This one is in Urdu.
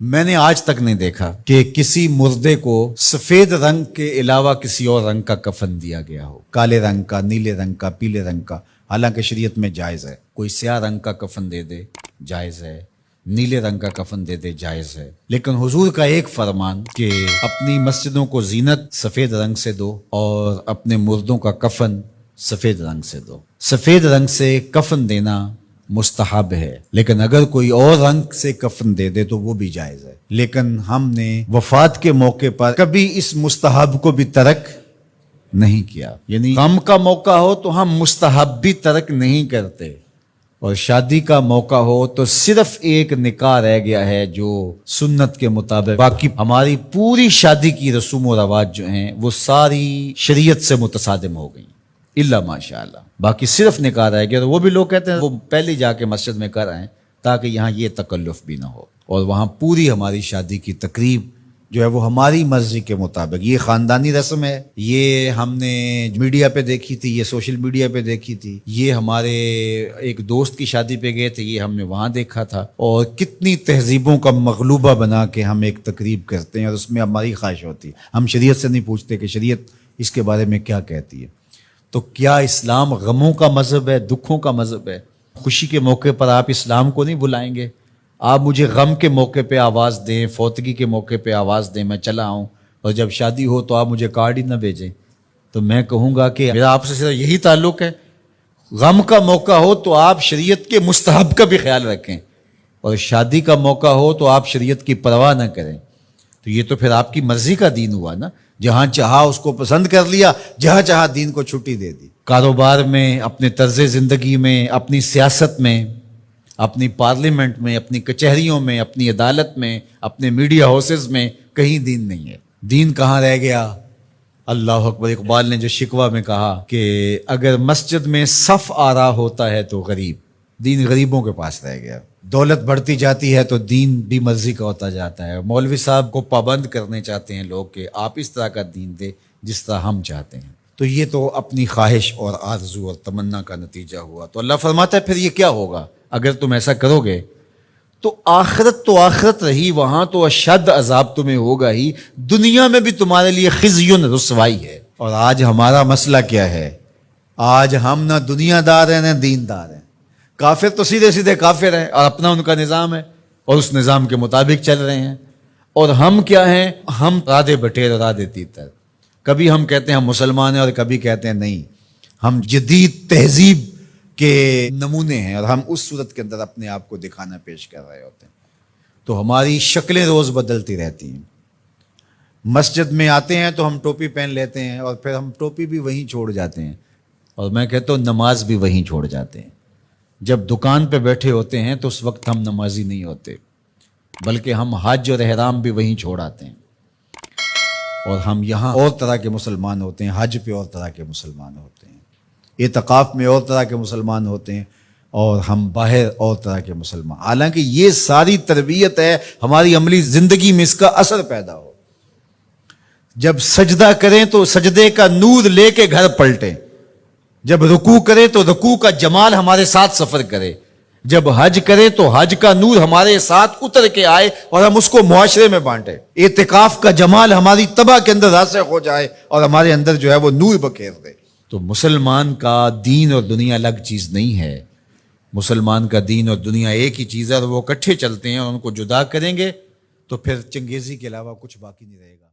میں نے آج تک نہیں دیکھا کہ کسی مردے کو سفید رنگ کے علاوہ کسی اور رنگ کا کفن دیا گیا ہو، کالے رنگ کا، نیلے رنگ کا، پیلے رنگ کا۔ حالانکہ شریعت میں جائز ہے، کوئی سیاہ رنگ کا کفن دے دے جائز ہے، نیلے رنگ کا کفن دے دے جائز ہے، لیکن حضور کا ایک فرمان کہ اپنی مسجدوں کو زینت سفید رنگ سے دو اور اپنے مردوں کا کفن سفید رنگ سے دو۔ سفید رنگ سے کفن دینا مستحب ہے، لیکن اگر کوئی اور رنگ سے کفن دے دے تو وہ بھی جائز ہے۔ لیکن ہم نے وفات کے موقع پر کبھی اس مستحب کو بھی ترک نہیں کیا، یعنی غم کا موقع ہو تو ہم مستحب بھی ترک نہیں کرتے، اور شادی کا موقع ہو تو صرف ایک نکاح رہ گیا ہے جو سنت کے مطابق، باقی ہماری پوری شادی کی رسوم و رواج جو ہیں وہ ساری شریعت سے متصادم ہو گئی، الا ماشاء اللہ۔ باقی صرف نکاح رہ گیا، تو وہ بھی لوگ کہتے ہیں وہ پہلے جا کے مسجد میں کر آئیں تاکہ یہاں یہ تکلف بھی نہ ہو، اور وہاں پوری ہماری شادی کی تقریب جو ہے وہ ہماری مرضی کے مطابق۔ یہ خاندانی رسم ہے، یہ ہم نے میڈیا پہ دیکھی تھی، یہ سوشل میڈیا پہ دیکھی تھی، یہ ہمارے ایک دوست کی شادی پہ گئے تھے، یہ ہم نے وہاں دیکھا تھا، اور کتنی تہذیبوں کا مغلوبہ بنا کے ہم ایک تقریب کرتے ہیں اور اس میں ہماری خواہش ہوتی ہے۔ ہم شریعت سے نہیں پوچھتے کہ شریعت اس کے بارے میں کیا کہتی ہے۔ تو کیا اسلام غموں کا مذہب ہے، دکھوں کا مذہب ہے؟ خوشی کے موقع پر آپ اسلام کو نہیں بلائیں گے؟ آپ مجھے غم کے موقع پہ آواز دیں، فوتگی کے موقع پہ آواز دیں، میں چلا آؤں، اور جب شادی ہو تو آپ مجھے کارڈ ہی نہ بھیجیں، تو میں کہوں گا کہ میرا آپ سے صرف یہی تعلق ہے۔ غم کا موقع ہو تو آپ شریعت کے مستحب کا بھی خیال رکھیں، اور شادی کا موقع ہو تو آپ شریعت کی پرواہ نہ کریں۔ تو یہ تو پھر آپ کی مرضی کا دین ہوا نا، جہاں چاہا اس کو پسند کر لیا، جہاں چاہا دین کو چھٹی دے دی۔ کاروبار میں، اپنے طرز زندگی میں، اپنی سیاست میں، اپنی پارلیمنٹ میں، اپنی کچہریوں میں، اپنی عدالت میں، اپنے میڈیا ہاؤسز میں کہیں دین نہیں ہے۔ دین کہاں رہ گیا؟ اللہ اکبر۔ اقبال نے جو شکوہ میں کہا کہ اگر مسجد میں صف آ رہا ہوتا ہے تو غریب، دین غریبوں کے پاس رہ گیا۔ دولت بڑھتی جاتی ہے تو دین بھی مرضی کا ہوتا جاتا ہے۔ مولوی صاحب کو پابند کرنے چاہتے ہیں لوگ کہ آپ اس طرح کا دین دے جس طرح ہم چاہتے ہیں۔ تو یہ تو اپنی خواہش اور آرزو اور تمنا کا نتیجہ ہوا۔ تو اللہ فرماتا ہے پھر یہ کیا ہوگا اگر تم ایسا کرو گے تو آخرت رہی، وہاں تو اشد عذاب تمہیں ہوگا ہی، دنیا میں بھی تمہارے لیے خزی رسوائی ہے۔ اور آج ہمارا مسئلہ کیا ہے؟ آج ہم نہ دنیا دار ہیں نہ دین دار ہیں۔ کافر تو سیدھے سیدھے کافر ہیں اور اپنا ان کا نظام ہے اور اس نظام کے مطابق چل رہے ہیں، اور ہم کیا ہیں؟ ہم رادے بٹیر اور رادے تیتر۔ کبھی ہم کہتے ہیں ہم مسلمان ہیں اور کبھی کہتے ہیں نہیں، ہم جدید تہذیب کے نمونے ہیں، اور ہم اس صورت کے اندر اپنے آپ کو دکھانا پیش کر رہے ہوتے ہیں۔ تو ہماری شکلیں روز بدلتی رہتی ہیں۔ مسجد میں آتے ہیں تو ہم ٹوپی پہن لیتے ہیں اور پھر ہم ٹوپی بھی وہیں چھوڑ جاتے ہیں، اور میں کہتا ہوں نماز بھی وہیں چھوڑ جاتے ہیں۔ جب دکان پہ بیٹھے ہوتے ہیں تو اس وقت ہم نمازی نہیں ہوتے، بلکہ ہم حج اور احرام بھی وہیں چھوڑ آتے ہیں، اور ہم یہاں اور طرح کے مسلمان ہوتے ہیں، حج پہ اور طرح کے مسلمان ہوتے ہیں، اعتکاف میں اور طرح کے مسلمان ہوتے ہیں، اور ہم باہر اور طرح کے مسلمان۔ حالانکہ یہ ساری تربیت ہے ہماری عملی زندگی میں، اس کا اثر پیدا ہو۔ جب سجدہ کریں تو سجدے کا نور لے کے گھر پلٹیں، جب رکوع کرے تو رکوع کا جمال ہمارے ساتھ سفر کرے، جب حج کرے تو حج کا نور ہمارے ساتھ اتر کے آئے اور ہم اس کو معاشرے میں بانٹیں، اعتکاف کا جمال ہماری طبع کے اندر راسخ ہو جائے اور ہمارے اندر جو ہے وہ نور بکھیر دے۔ تو مسلمان کا دین اور دنیا الگ چیز نہیں ہے، مسلمان کا دین اور دنیا ایک ہی چیز ہے، اور وہ اکٹھے چلتے ہیں، اور ان کو جدا کریں گے تو پھر چنگیزی کے علاوہ کچھ باقی نہیں رہے گا۔